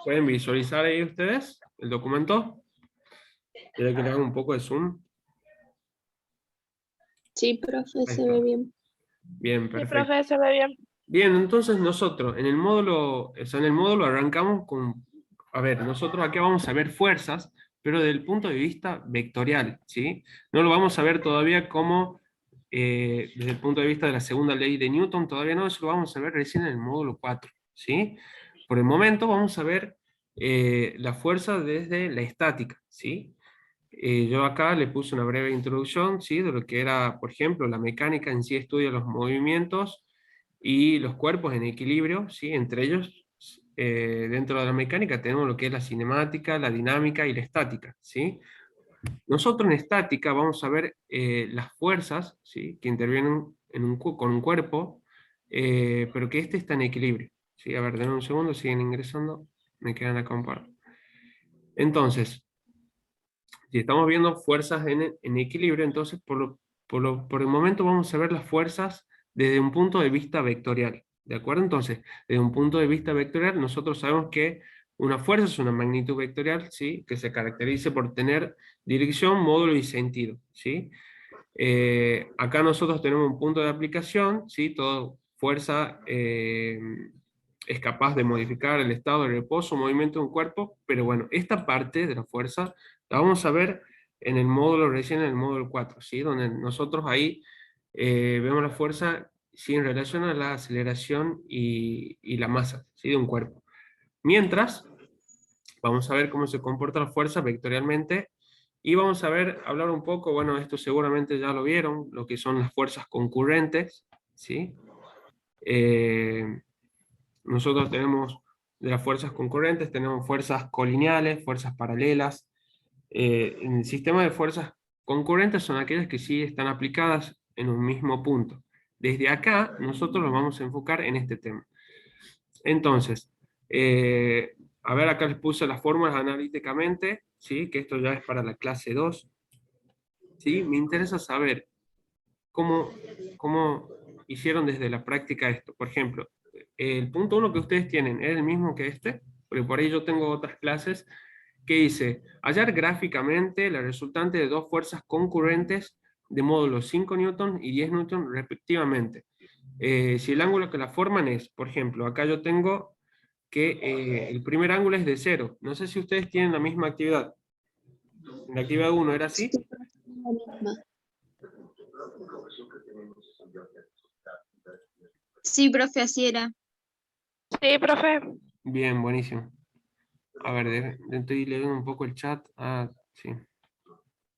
¿Pueden visualizar ahí ustedes el documento? ¿Quieren que le haga un poco de zoom? Sí, profe, Ahí se ve está. bien. Bien, Sí, perfecto. profe, se ve bien. Bien, entonces nosotros en el módulo, o sea, en el módulo arrancamos con, a ver, nosotros aquí vamos a ver fuerzas, pero desde el punto de vista vectorial, ¿sí? No lo vamos a ver todavía como, desde el punto de vista de la segunda ley de Newton, todavía no, eso lo vamos a ver recién en el módulo 4, ¿sí? Por el momento vamos a ver la fuerza desde la estática, ¿sí? Yo acá le puse una breve introducción, ¿sí? De lo que era, por ejemplo, la mecánica en sí estudia los movimientos y los cuerpos en equilibrio, ¿sí? Entre ellos, dentro de la mecánica tenemos lo que es la cinemática, la dinámica y la estática, ¿sí? Nosotros en estática vamos a ver las fuerzas, ¿sí? Que intervienen en con un cuerpo, pero que este está en equilibrio, ¿sí? A ver, denme un segundo, siguen ingresando, me quedan acá un par. Entonces, si estamos viendo fuerzas en equilibrio, entonces por el momento vamos a ver las fuerzas desde un punto de vista vectorial. ¿De acuerdo? Entonces, desde un punto de vista vectorial, nosotros sabemos que una fuerza es una magnitud vectorial, ¿sí? Que se caracteriza por tener dirección, módulo y sentido, ¿sí? Acá nosotros tenemos un punto de aplicación, ¿sí? Toda fuerza es capaz de modificar el estado de reposo o movimiento de un cuerpo, pero bueno, esta parte de la fuerza la vamos a ver en el módulo recién, en el módulo 4, ¿sí? Donde nosotros ahí vemos la fuerza, ¿sí? En relación a la aceleración y la masa, ¿sí? De un cuerpo. Mientras, vamos a ver cómo se comporta la fuerza vectorialmente y vamos a ver, hablar un poco, bueno, esto seguramente ya lo vieron, lo que son las fuerzas concurrentes, ¿sí? Eh, Nosotros tenemos de las fuerzas concurrentes, tenemos fuerzas colineales, fuerzas paralelas. En el sistema de fuerzas concurrentes son aquellas que sí están aplicadas en un mismo punto. Desde acá, nosotros nos vamos a enfocar en este tema. Entonces, a ver, acá les puse las fórmulas analíticamente, ¿sí? Que esto ya es para la clase 2, ¿sí? Me interesa saber cómo, cómo hicieron desde la práctica esto. Por ejemplo, el punto 1 que ustedes tienen es el mismo que este, porque por ahí yo tengo otras clases que dice, hallar gráficamente la resultante de dos fuerzas concurrentes de módulo 5 newton y 10 newton respectivamente. Si el ángulo que la forman es, por ejemplo, acá yo tengo que el primer ángulo es de 0. No sé si ustedes tienen la misma actividad. En la actividad 1 era Sí, así. profe, la misma. Sí, profe, así era. Sí, profe. Bien, buenísimo. A ver, estoy leyendo un poco el chat. Ah, sí.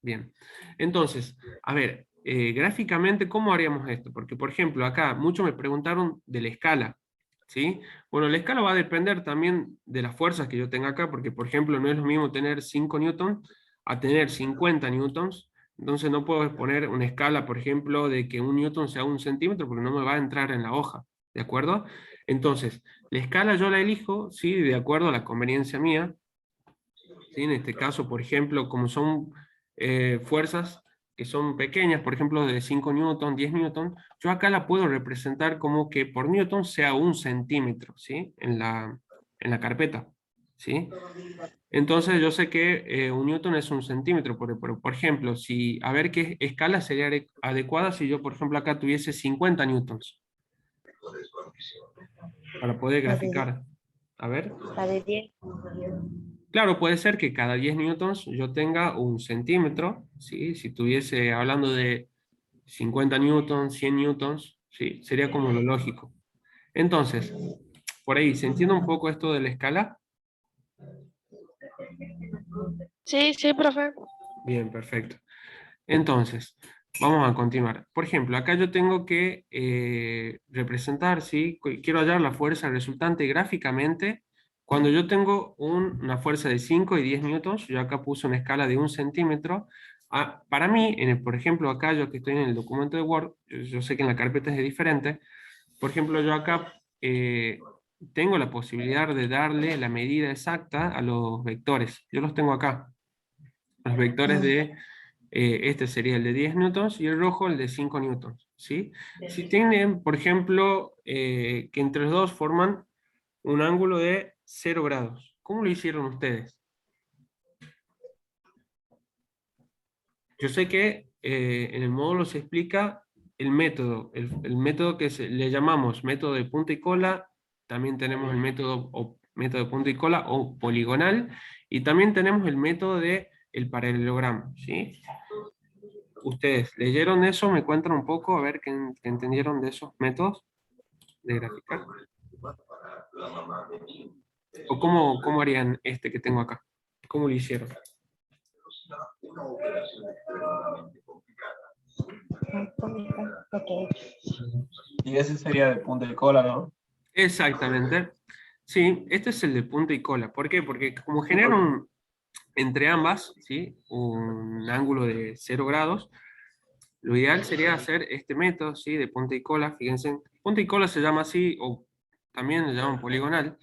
Bien. Entonces, a ver, gráficamente, ¿cómo haríamos esto? Porque, por ejemplo, acá muchos me preguntaron de la escala, ¿sí? Bueno, la escala va a depender también de las fuerzas que yo tenga acá, porque, por ejemplo, no es lo mismo tener 5 newtons a tener 50 newtons. Entonces no puedo poner una escala, por ejemplo, de que un newton sea un centímetro, porque no me va a entrar en la hoja, ¿de acuerdo? Entonces, la escala yo la elijo, ¿sí? De acuerdo a la conveniencia mía, ¿sí? En este caso, por ejemplo, como son fuerzas que son pequeñas, por ejemplo, de 5 newton, 10 newton, yo acá la puedo representar como que por newton sea un centímetro, ¿sí? En la carpeta, ¿sí? Entonces yo sé que un newton es un centímetro, por ejemplo, si, a ver qué escala sería adecuada si yo, por ejemplo, acá tuviese 50 newtons, para poder graficar. A ver. La de 10. Claro, puede ser que cada 10 newtons yo tenga un centímetro, ¿sí? Si estuviese hablando de 50 newtons, 100 newtons, ¿sí? Sería como lo lógico. Entonces, por ahí, ¿se entiende un poco esto de la escala? Sí, sí, profe. Bien, perfecto. Entonces, vamos a continuar. Por ejemplo, acá yo tengo que representar, ¿sí? Quiero hallar la fuerza resultante gráficamente. Cuando yo tengo una fuerza de 5 y 10 newtons, yo acá puse una escala de 1 centímetro. Para mí, por ejemplo, acá yo que estoy en el documento de Word, yo sé que en la carpeta es diferente. Por ejemplo, yo acá tengo la posibilidad de darle la medida exacta a los vectores. Yo los tengo acá. Los vectores de este sería el de 10 newtons y el rojo el de 5 newtons, ¿sí? Si tienen, por ejemplo, que entre los dos forman un ángulo de 0 grados. ¿Cómo lo hicieron ustedes? Yo sé que en el módulo se explica el método, el método que le llamamos método de punta y cola, también tenemos el método de punta y cola o poligonal, y también tenemos el método de el paralelogramo, ¿sí? ¿Ustedes leyeron eso? ¿Me cuentan un poco a ver qué entendieron de esos métodos de graficar? ¿O cómo harían este que tengo acá? ¿Cómo lo hicieron? Y ese sería de punta y cola, ¿no? Exactamente. Sí, este es el de punta y cola. ¿Por qué? Porque como Sí, porque generan entre ambas, ¿sí? Un ángulo de 0 grados, lo ideal sería hacer este método, ¿sí? De punta y cola. Fíjense, punta y cola se llama así, o también le llaman poligonal,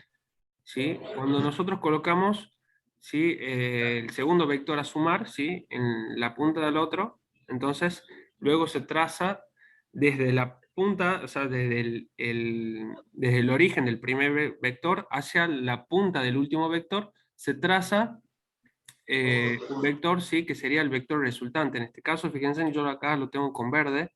¿sí? Cuando nosotros colocamos, ¿sí? El segundo vector a sumar, ¿sí? En la punta del otro, entonces luego se traza desde la punta, o sea, desde el origen del primer vector hacia la punta del último vector, se traza un vector, ¿sí? Que sería el vector resultante. En este caso, fíjense, yo acá lo tengo con verde,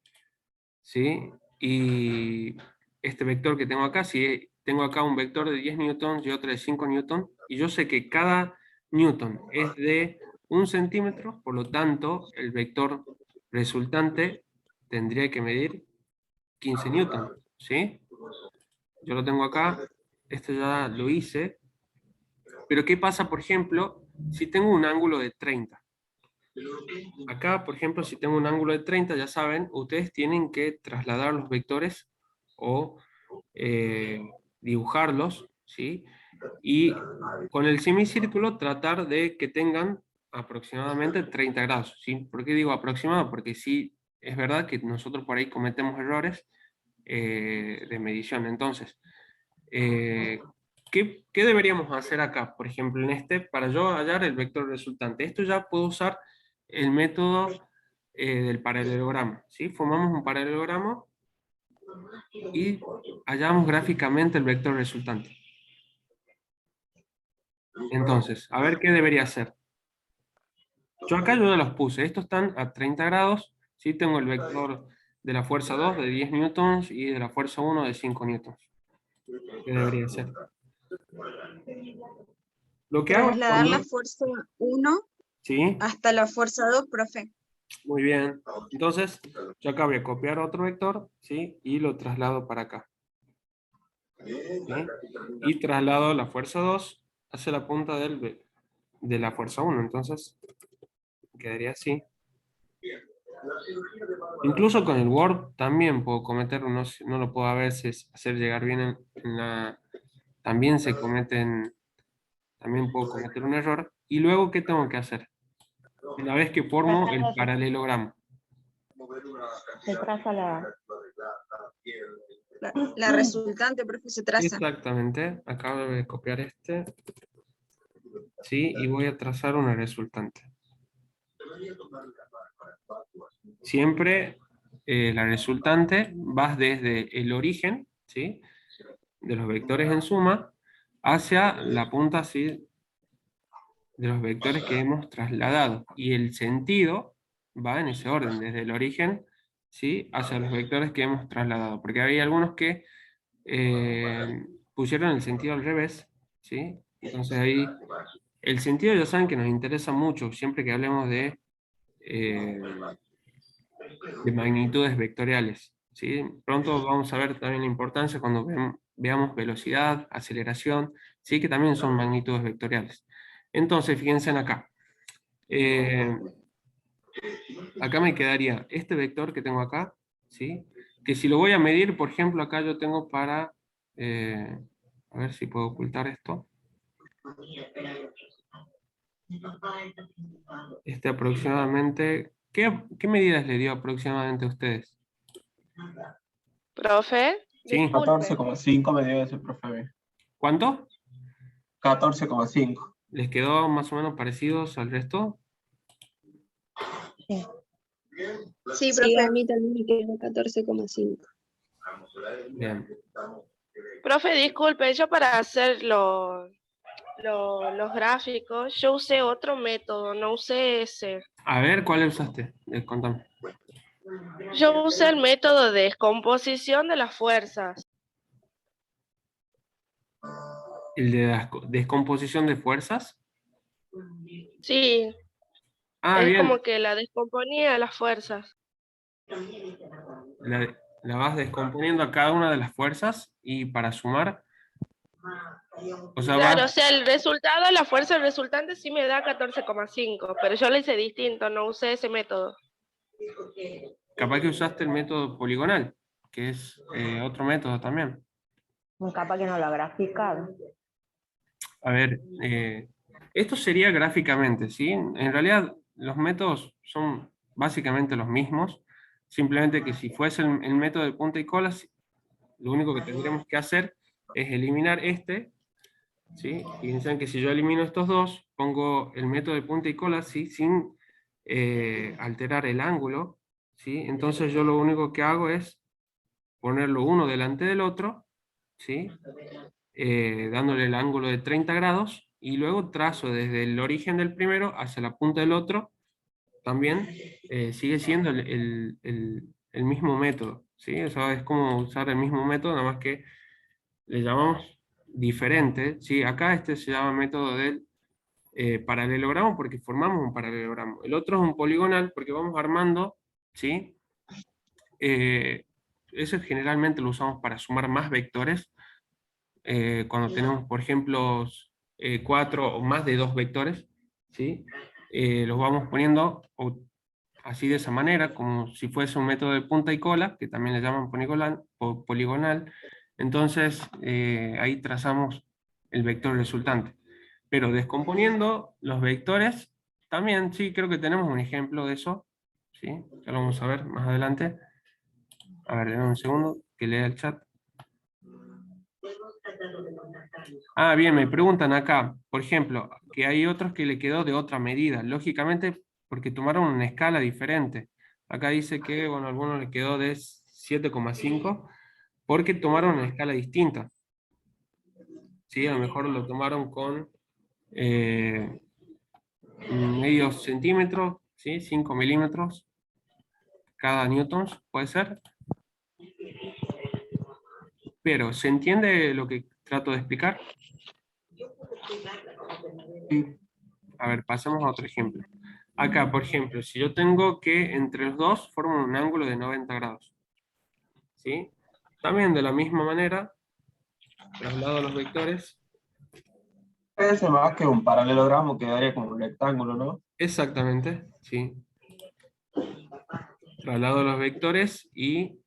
¿sí? Y este vector que tengo acá, si tengo acá un vector de 10 newtons y otro de 5 newtons, y yo sé que cada newton es de 1 centímetro, por lo tanto, el vector resultante tendría que medir 15 newtons, ¿sí? Yo lo tengo acá, esto ya lo hice, pero ¿qué pasa, por ejemplo, si tengo un ángulo de 30? Acá, por ejemplo, si tengo un ángulo de 30, ya saben, ustedes tienen que trasladar los vectores o dibujarlos, ¿sí? Y con el semicírculo tratar de que tengan aproximadamente 30 grados, ¿sí? ¿Por qué digo aproximado? Porque sí, es verdad que nosotros por ahí cometemos errores de medición. Entonces, eh, ¿qué deberíamos hacer acá? Por ejemplo, en este, para yo hallar el vector resultante. Esto ya puedo usar el método del paralelogramo, ¿sí? Formamos un paralelogramo y hallamos gráficamente el vector resultante. Entonces, a ver qué debería hacer. Yo acá yo ya los puse. Estos están a 30 grados, ¿sí? Tengo el vector de la fuerza 2 de 10 newtons y de la fuerza 1 de 5 newtons. ¿Qué debería hacer? Lo que hago es Trasladar cuando... la fuerza 1 ¿Sí? hasta la fuerza 2, profe. Muy bien. Entonces, yo acá voy a copiar otro vector, ¿sí? Y lo traslado para acá. ¿Sí? Y traslado la fuerza 2 hacia la punta de la fuerza 1. Entonces, quedaría así. Incluso con el Word también puedo cometer, no lo puedo a veces hacer llegar bien en la... También se cometen, también puedo cometer un error. Y luego, ¿qué tengo que hacer? Una vez que formo el paralelogramo. Se traza La resultante, profe, se traza. Exactamente. Acabo de copiar este. ¿Sí? Y voy a trazar una resultante. Siempre la resultante va desde el origen, ¿sí? De los vectores en suma hacia la punta, ¿sí? De los vectores que hemos trasladado. Y el sentido va en ese orden, desde el origen, ¿sí? Hacia los vectores que hemos trasladado. Porque hay algunos que pusieron el sentido al revés, ¿sí? Entonces ahí, el sentido ya saben que nos interesa mucho, siempre que hablemos eh, de magnitudes vectoriales, ¿sí? Pronto vamos a ver también la importancia cuando veamos velocidad, aceleración, ¿sí? Que también son magnitudes vectoriales. Entonces, fíjense en acá. Acá me quedaría este vector que tengo acá, ¿sí? Que si lo voy a medir, por ejemplo, acá yo tengo para... a ver si puedo ocultar esto. Este aproximadamente... ¿Qué medidas le dio aproximadamente a ustedes? Profe, Sí. disculpe. 14,5 me dio ese profe. ¿Cuánto? 14,5. ¿Les quedó más o menos parecidos al resto? Sí. Sí, Sí, a profe. mí también me quedó 14,5. Bien. Profe, disculpe, yo para hacer los gráficos, yo usé otro método, no usé ese. A ver, ¿cuál usaste? Contame. Yo usé el método de descomposición de las fuerzas. ¿El de la descomposición de fuerzas? Sí, Ah, es bien. como que la descomponía las fuerzas. La vas descomponiendo a cada una de las fuerzas y para sumar, o sea, Claro, o vas, sea, el resultado, la fuerza resultante sí me da 14,5, pero yo lo hice distinto, no usé ese método. capaz que usaste el método poligonal, que es otro método también. Capaz que no lo ha graficado. A ver, esto sería gráficamente, ¿sí? En realidad los métodos son básicamente los mismos, simplemente que si fuese el método de punta y cola, lo único que tendremos que hacer es eliminar este, ¿sí? Piensen que si yo elimino estos dos, pongo el método de punta y cola, ¿sí? Sin alterar el ángulo, ¿sí? Entonces yo lo único que hago es ponerlo uno delante del otro, ¿sí? Dándole el ángulo de 30 grados, y luego trazo desde el origen del primero hacia la punta del otro, también sigue siendo el mismo método, ¿sí? O sea, es como usar el mismo método, nada más que le llamamos diferente, ¿sí? Acá este se llama método del paralelogramo porque formamos un paralelogramo. El otro es un poligonal porque vamos armando, ¿sí? Eso generalmente lo usamos para sumar más vectores, cuando tenemos, por ejemplo, 4 o más de 2 vectores, ¿sí? Los vamos poniendo así de esa manera, como si fuese un método de punta y cola, que también le llaman poligonal. Entonces, ahí trazamos el vector resultante. Pero descomponiendo los vectores, también sí creo que tenemos un ejemplo de eso, ¿sí? Ya lo vamos a ver más adelante. A ver, denme un segundo, que lea el chat. Ah, bien, me preguntan acá, por ejemplo, que hay otros que le quedó de otra medida, lógicamente porque tomaron una escala diferente. Acá dice que, bueno, a algunos le quedó de 7,5 porque tomaron una escala distinta. ¿Sí? A lo mejor lo tomaron con medio centímetro, ¿sí? 5 milímetros cada newtons, puede ser. Pero, ¿se entiende lo que trato de explicar? A ver, pasemos a otro ejemplo. Acá, por ejemplo, si yo tengo que entre los dos forman un ángulo de 90 grados, ¿sí? También de la misma manera, traslado los vectores. Parece más que un paralelogramo, quedaría como un rectángulo, ¿no? Exactamente, ¿sí? Traslado los vectores y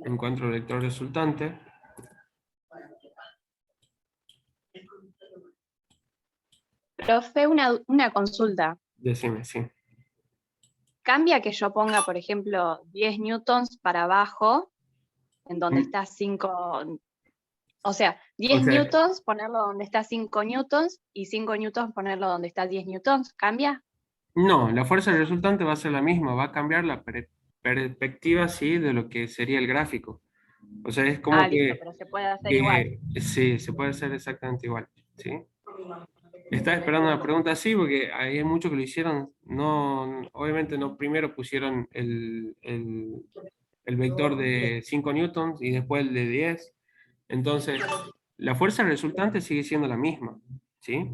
encuentro el vector resultante. Profe, una consulta. Decime, sí. ¿Cambia que yo ponga, por ejemplo, 10 newtons para abajo, en donde está 5, o sea, 10 O sea, newtons, ponerlo donde está 5 newtons, y 5 newtons, ponerlo donde está 10 newtons? ¿Cambia? no, la fuerza resultante va a ser la misma, va a cambiar la perspectiva, sí, de lo que sería el gráfico. O sea, es como Listo, pero se puede hacer igual. sí, se puede hacer exactamente igual, ¿sí? Estaba esperando una pregunta así, porque hay muchos que lo hicieron, no, obviamente no primero pusieron el vector de 5 newtons y después el de 10. Entonces, la fuerza resultante sigue siendo la misma, ¿sí?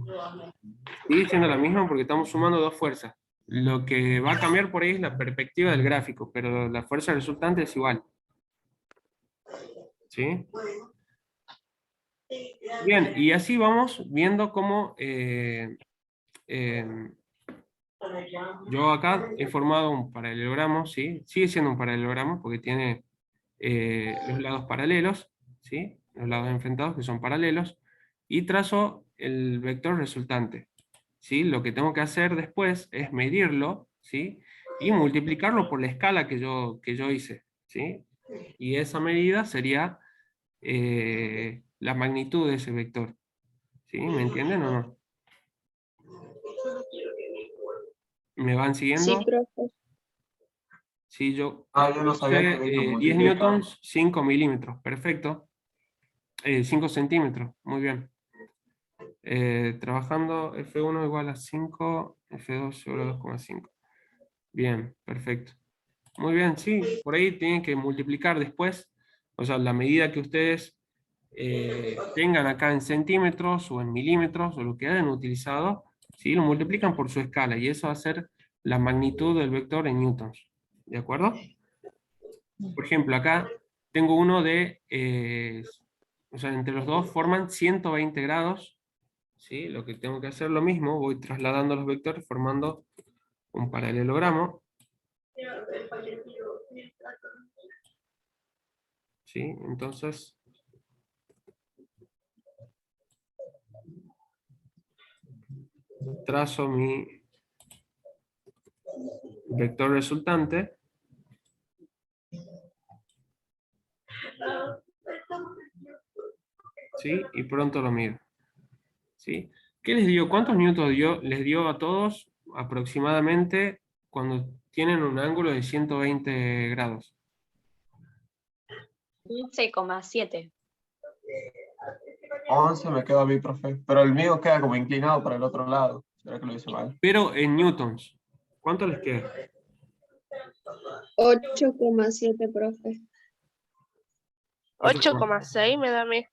Sigue siendo la misma porque estamos sumando dos fuerzas. Lo que va a cambiar por ahí es la perspectiva del gráfico, pero la fuerza resultante es igual. ¿Sí? Bien, y así vamos viendo cómo yo acá he formado un paralelogramo, ¿sí? Sigue siendo un paralelogramo porque tiene los lados paralelos, ¿sí? Los lados enfrentados que son paralelos, y trazo el vector resultante, ¿sí? Lo que tengo que hacer después es medirlo, ¿sí? Y multiplicarlo por la escala que yo hice, ¿sí? Y esa medida sería la magnitud de ese vector, ¿sí? ¿Me entienden o no? ¿Me van Sí, siguiendo? profe. Sí, yo Yo no sabía que usé había que 10 multiplicar. newtons, 5 milímetros, perfecto. 5 centímetros, muy bien. Trabajando F1 igual a 5, F2 sobre 2,5. Bien, perfecto. Muy bien, sí, por ahí tienen que multiplicar después, o sea, la medida que ustedes tengan acá en centímetros o en milímetros o lo que hayan utilizado, ¿sí? Lo multiplican por su escala y eso va a ser la magnitud del vector en newtons. ¿De acuerdo? Por ejemplo, acá tengo uno de, o sea, entre los dos forman 120 grados, ¿sí? Lo que tengo que hacer lo mismo, voy trasladando los vectores formando un paralelogramo. ¿Sí? Entonces, trazo mi vector resultante. ¿Sí? Y pronto lo mido. ¿Sí? ¿Qué les dio? ¿Cuántos newtons les dio a todos aproximadamente cuando tienen un ángulo de 120 grados? 11,7. 11 me queda a mí, profe. Pero el mío queda como inclinado para el otro lado. ¿Será que lo hice mal? Pero en newtons, ¿cuánto les queda? 8,7, profe. 8,6 me da a mí.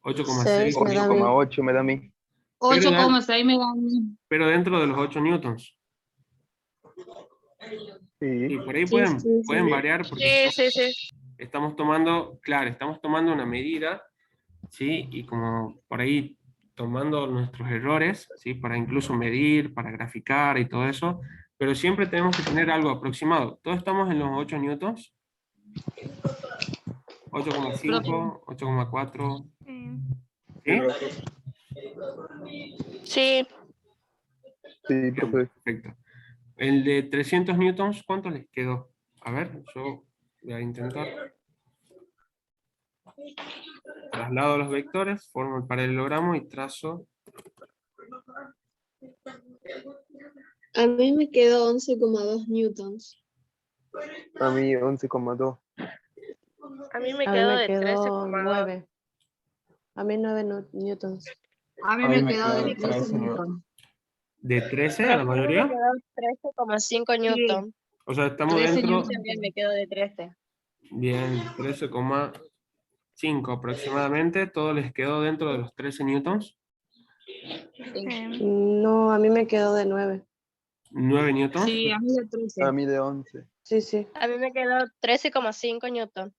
8,6. 6 me da a mí. 8,8 me da a mí. 8,6 me da a mí. Pero dentro de los 8 newtons. Sí. Y por ahí Sí, pueden, sí, sí. pueden variar porque Sí, sí, sí. estamos tomando, claro, estamos tomando una medida, ¿sí? Y como por ahí tomando nuestros errores, ¿sí? Para incluso medir, para graficar y todo eso, pero siempre tenemos que tener algo aproximado. ¿Todos estamos en los 8 newtons? 8,5, 8,4. ¿Sí? Sí, Sí, Bien, profe. perfecto. El de 300 newtons, ¿cuánto les quedó? A ver, yo voy a intentar. Traslado los vectores, formo el paralelogramo y trazo. A mí me quedó 11,2 newtons. A mí 11,2. a mí me A mí quedó me de quedó 13,2. 9. A mí 9 newtons. A mí A mí me me quedó quedó de de 13 13 newton. ¿De 13 Profe, a la a mí me mayoría? quedó 13,5 newton. O sea, estamos 13 dentro. newton. También me quedo de 13. Bien, 13,5 aproximadamente. Todo les quedó dentro de los 13 newtons. No, a mí me quedó de 9. 9 newtons. Sí, a mí de 13. A mí de 11. Sí, sí. A mí me quedó 13,5 newton.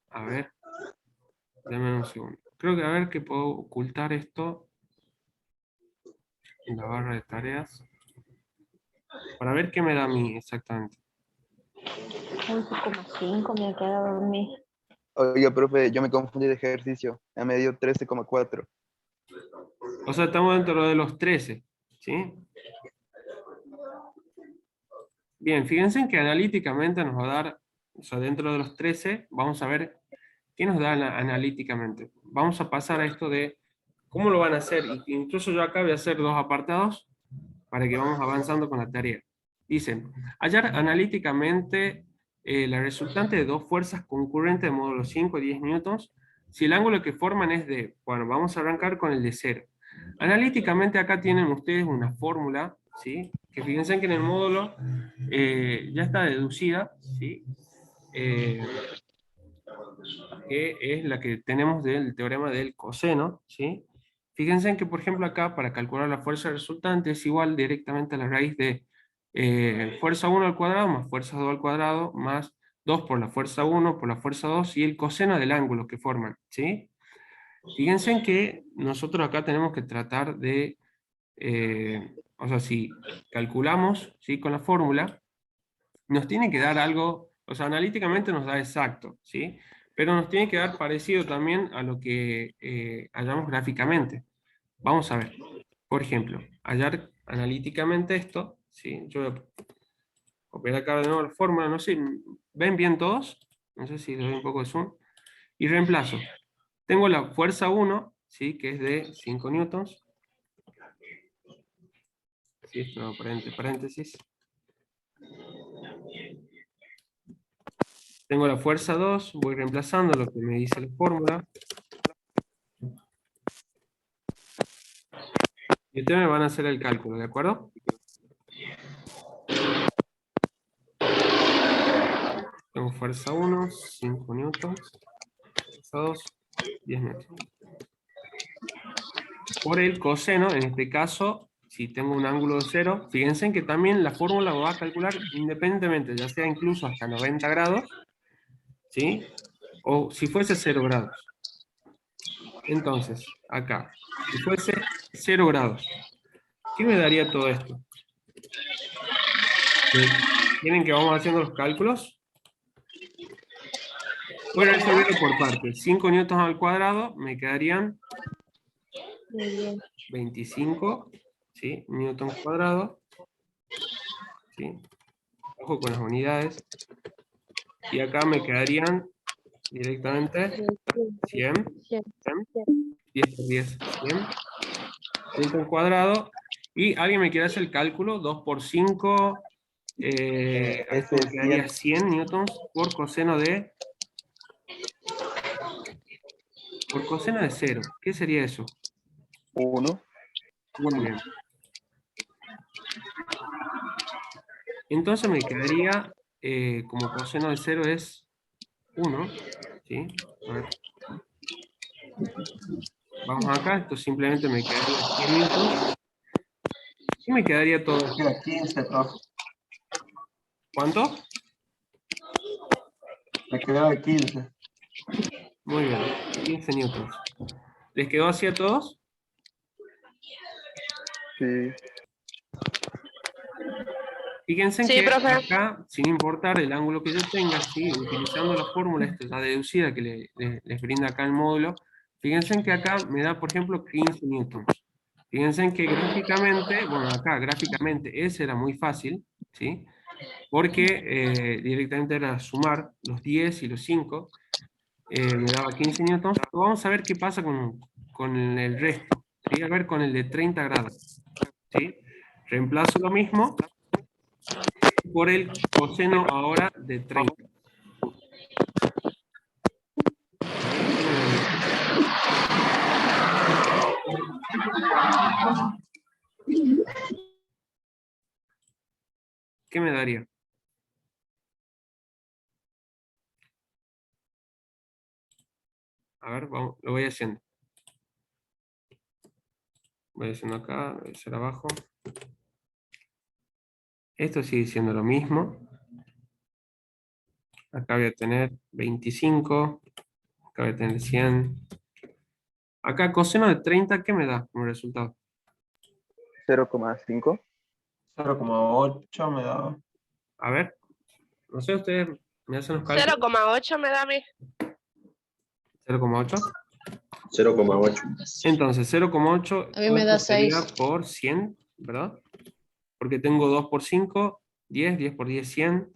A ver. Dame un segundo. Creo que a ver que puedo ocultar esto en la barra de tareas. Para ver qué me da a mí exactamente. 11,5 me ha quedado a mí. Oiga, profe, yo me confundí de ejercicio. A mí me dio 13,4. O sea, estamos dentro de los 13. ¿Sí? Bien, fíjense que analíticamente nos va a dar, o sea, dentro de los 13, vamos a ver qué nos da analíticamente. Vamos a pasar a esto de cómo lo van a hacer. Incluso yo acá voy a hacer 2 apartados para que vamos avanzando con la tarea. Dicen, hallar analíticamente la resultante de dos fuerzas concurrentes de módulo 5 y 10 newtons, si el ángulo que forman es de, bueno, vamos a arrancar con el de 0. Analíticamente acá tienen ustedes una fórmula, ¿sí? Que fíjense que en el módulo ya está deducida, ¿sí? Que es la que tenemos del teorema del coseno, ¿sí? Fíjense que, por ejemplo, acá para calcular la fuerza resultante es igual directamente a la raíz de fuerza 1 al cuadrado más fuerza 2 al cuadrado más 2 por la fuerza 1 por la fuerza 2 y el coseno del ángulo que forman, ¿sí? Fíjense que nosotros acá tenemos que tratar de, o sea, si calculamos, ¿sí? Con la fórmula, nos tiene que dar algo, o sea, analíticamente nos da exacto, ¿sí? Pero nos tiene que dar parecido también a lo que hallamos gráficamente. Vamos a ver, por ejemplo, hallar analíticamente esto, ¿sí? Yo voy a copiar acá de nuevo la fórmula, no sé, ¿ven bien todos? No sé si le doy un poco de zoom. Y reemplazo. Tengo la fuerza 1, ¿sí? Que es de 5 newtons. Sí, esto paréntesis. Tengo la fuerza 2, voy reemplazando lo que me dice la fórmula. Y ustedes me van a hacer el cálculo, ¿de acuerdo? Tengo fuerza 1, 5 newtons. Fuerza 2, 10 newtons. Por el coseno, en este caso, si tengo un ángulo de 0, fíjense en que también la fórmula va a calcular independientemente, ya sea incluso hasta 90 grados, ¿sí? O si fuese 0 grados. Entonces, acá, si fuese 0 grados, ¿qué me daría todo esto? ¿Tienen que vamos haciendo los cálculos? Voy a resolverlo por partes. 5 newtons al cuadrado me quedarían 25, ¿sí? Newton cuadrado. ¿Sí? Ojo con las unidades. Y acá me quedarían directamente 100. 10 por 10, 100. Newton cuadrado. Y alguien me quiere hacer el cálculo. 2 por 5. Esto me quedaría 100 newtons por coseno de... Por coseno de 0. ¿Qué sería eso? 1. Muy bien. Entonces me quedaría, como coseno de 0 es 1. ¿Sí? A ver. Vamos acá, esto simplemente me quedaría 100 newtons. Y me quedaría todo. Queda 15, profe. ¿Cuánto? Me queda 15. Muy bien, 15 newtons. ¿Les quedó así a todos? Sí. Fíjense Sí, que profe. acá, sin importar el ángulo que yo tenga, ¿sí? Utilizando la fórmula esta ya deducida que les brinda acá el módulo, fíjense que acá me da, por ejemplo, 15 newtons. Fíjense que gráficamente, bueno, acá gráficamente ese era muy fácil, ¿sí? Porque directamente era sumar los 10 y los 5, me daba 15 newtons. Vamos a ver qué pasa con el resto, ¿sí? A ver con el de 30 grados, ¿sí? Reemplazo lo mismo por el coseno ahora de 30. ¿Qué me daría? A ver, vamos, lo voy haciendo. Voy haciendo acá, voy a hacer abajo. Esto sigue siendo lo mismo. Acá voy a tener 25. Acá voy a tener 100. Acá coseno de 30, ¿qué me da como resultado? 0,5. 0,8 me da. A ver, no sé, ustedes me hacen los cálculos. 0,8 me da a mí. 0,8. 0,8. Entonces, 0,8 A mí me da sería 6. por 100, ¿verdad? Porque tengo 2 por 5, 10, 10 por 10, 100.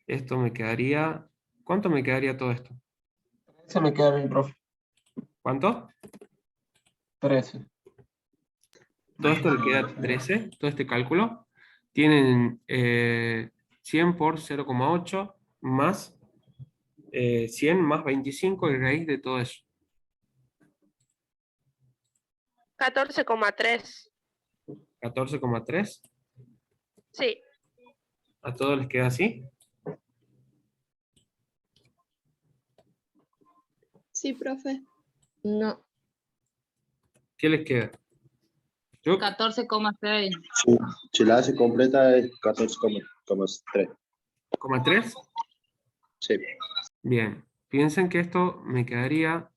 Esto me quedaría... ¿Cuánto me quedaría todo esto? 13 me queda el profe. ¿Cuánto? 13. Todo esto le queda 13, todo este cálculo. Tienen 100 por 0,8 más 100 más 25 y raíz de todo eso. 14,3. 14,3. Sí. ¿A todos les queda así? Sí, profe. No. ¿Qué les queda? Yo, 14,6. Sí, si la hace completa es 14,3. ¿3? Sí. Bien. Piensen que esto me quedaría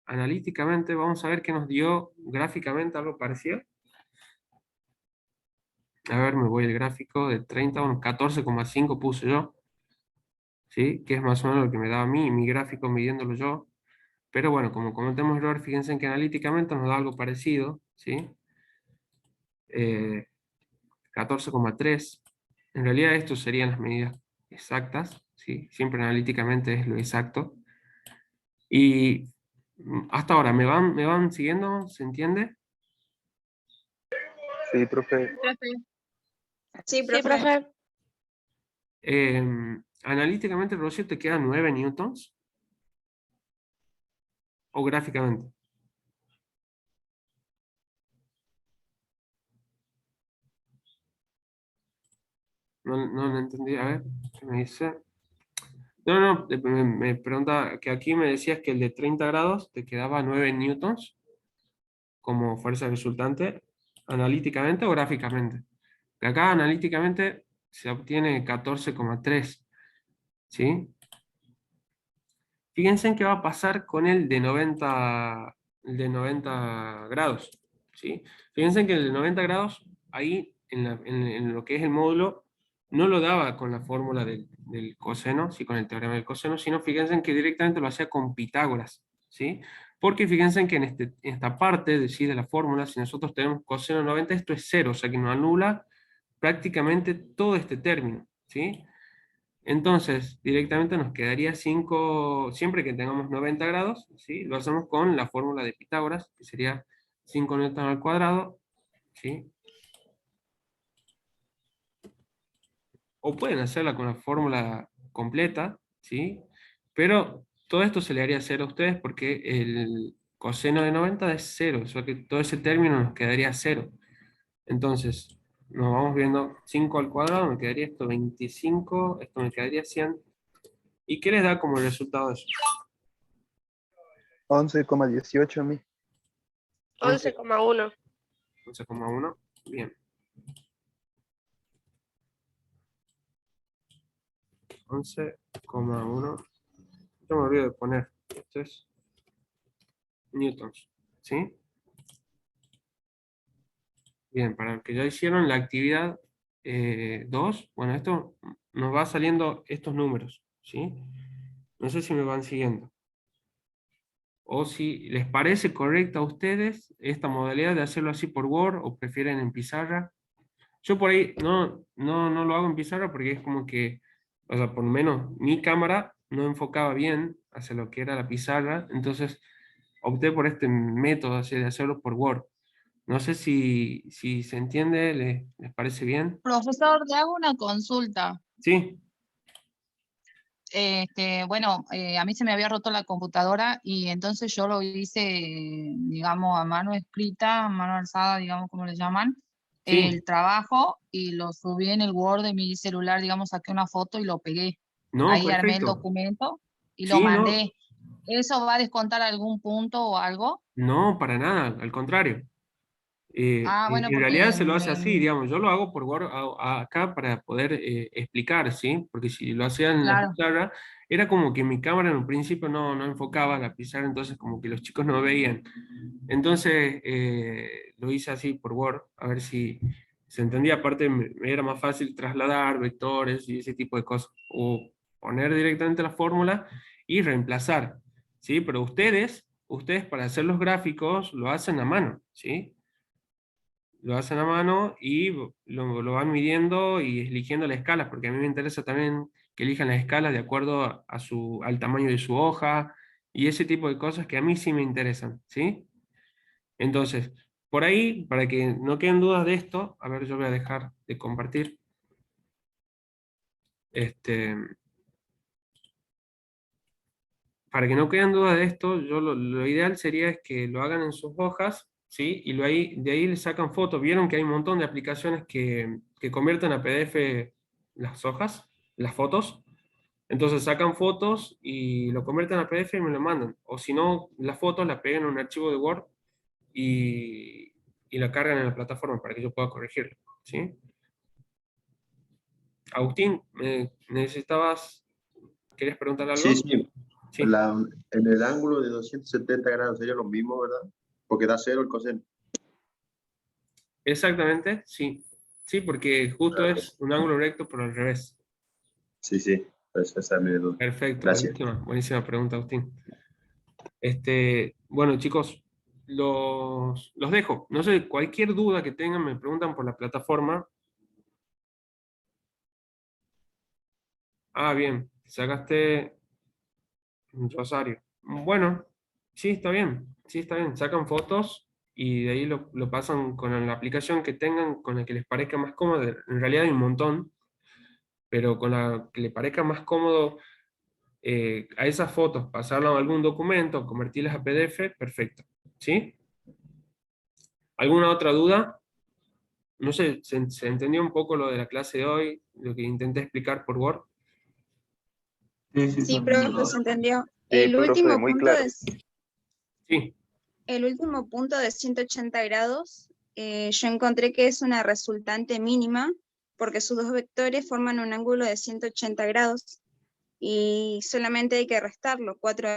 analíticamente. Vamos a ver qué nos dio gráficamente algo parecido. A ver, me voy al gráfico de 30, bueno, 14,5 puse yo. ¿Sí? Que es más o menos lo que me daba a mí, mi gráfico midiéndolo yo. Pero bueno, como cometemos error, fíjense que analíticamente nos da algo parecido, ¿sí? 14,3. En realidad estos serían las medidas exactas, ¿sí? Siempre analíticamente es lo exacto. Y hasta ahora, ¿me van siguiendo? ¿Se entiende? Sí, profe. Sí, Sí, profe. profe. Analíticamente, Rocío, ¿te quedan 9 newtons? ¿O gráficamente? no lo entendí. A ver, ¿qué me dice? No, me pregunta que aquí me decías que el de 30 grados te quedaba 9 newtons como fuerza resultante, analíticamente o gráficamente. Que acá analíticamente se obtiene 14,3, ¿sí? Fíjense en qué va a pasar con el de 90 grados, ¿sí? Fíjense que el de 90 grados, ahí en lo que es el módulo, no lo daba con la fórmula del coseno, sí, con el teorema del coseno, sino fíjense en que directamente lo hacía con Pitágoras, ¿sí? Porque fíjense en que en esta parte de la fórmula, si nosotros tenemos coseno 90, esto es 0, o sea que nos anula prácticamente todo este término, ¿sí? Entonces, directamente nos quedaría 5, siempre que tengamos 90 grados, ¿sí? Lo hacemos con la fórmula de Pitágoras, que sería 5 newton al cuadrado, ¿sí? O pueden hacerla con la fórmula completa, ¿sí? Pero todo esto se le haría 0 a ustedes porque el coseno de 90 es 0, o sea que todo ese término nos quedaría 0. Entonces, nos vamos viendo 5 al cuadrado, me quedaría esto 25, esto me quedaría 100. ¿Y qué les da como resultado de eso? 11,18 a mí. 11,1. 11,1. Bien. 11,1. Yo me olvido de poner. Esto es newtons. ¿Sí? Bien, para los que ya hicieron la actividad 2, bueno, esto nos va saliendo estos números. ¿Sí? No sé si me van siguiendo. O si les parece correcta a ustedes esta modalidad de hacerlo así por Word o prefieren en pizarra. Yo por ahí no lo hago en pizarra porque es como que, o sea, por lo menos mi cámara no enfocaba bien hacia lo que era la pizarra, entonces opté por este método así de hacerlo por Word. No sé si se entiende, les parece bien. Profesor, le hago una consulta. Sí, Bueno, a mí se me había roto la computadora y entonces yo lo hice, digamos, a mano escrita, a mano alzada, digamos, como le llaman, sí. el trabajo y lo subí en el Word de mi celular, digamos, saqué una foto y lo pegué. No, Ahí armé el perfecto. documento y lo Sí, no, mandé. ¿Eso va a descontar algún punto o algo? no, para nada, al contrario. Ah, bueno, En realidad porque se lo hace así, digamos, yo lo hago por Word acá para poder explicar, ¿sí? Porque si lo hacía en la claro, pizarra, era como que mi cámara en un principio no enfocaba la pizarra, entonces como que los chicos no veían. Entonces lo hice así por Word, a ver si se entendía. Aparte me era más fácil trasladar vectores y ese tipo de cosas, o poner directamente la fórmula y reemplazar, ¿sí? Pero ustedes para hacer los gráficos lo hacen a mano, ¿sí? Lo hacen a mano y lo van midiendo y eligiendo la escala, porque a mí me interesa también que elijan la escala de acuerdo al tamaño de su hoja y ese tipo de cosas que a mí sí me interesan, ¿sí? Entonces, por ahí, para que no queden dudas de esto, a ver, yo voy a dejar de compartir. Para que no queden dudas de esto, yo lo ideal sería es que lo hagan en sus hojas, ¿sí? Y de ahí le sacan fotos. Vieron que hay un montón de aplicaciones que convierten a PDF las hojas, las fotos. Entonces sacan fotos y lo convierten a PDF y me lo mandan. O si no, las fotos las pegan en un archivo de Word y la cargan en la plataforma para que yo pueda corregirlo, ¿sí? Agustín, ¿querías preguntar algo? Sí, sí. Sí. En el ángulo de 270 grados sería lo mismo, ¿verdad? Porque da 0 el coseno. Exactamente, sí. Sí, porque justo Gracias. es un ángulo recto, pero al revés. Sí, pues esa es mi duda. Perfecto, Gracias. buenísima pregunta, Agustín. Bueno, chicos, los dejo. No sé, cualquier duda que tengan, me preguntan por la plataforma. Ah, bien, sacaste Rosario. Bueno, sí, está bien. Sí, está bien. Sacan fotos y de ahí lo pasan con la aplicación que tengan, con la que les parezca más cómodo. En realidad hay un montón, pero con la que les parezca más cómodo a esas fotos, pasarlas a algún documento, convertirlas a PDF, perfecto. ¿Sí? ¿Alguna otra duda? No sé, ¿se entendió un poco lo de la clase de hoy? Lo que intenté explicar por Word. Sí, sí, Sí, son profe, dos. se entendió. Sí, El profe, último muy punto claro. Sí, el último punto de 180 grados, yo encontré que es una resultante mínima porque sus dos vectores forman un ángulo de 180 grados y solamente hay que restarlo, 4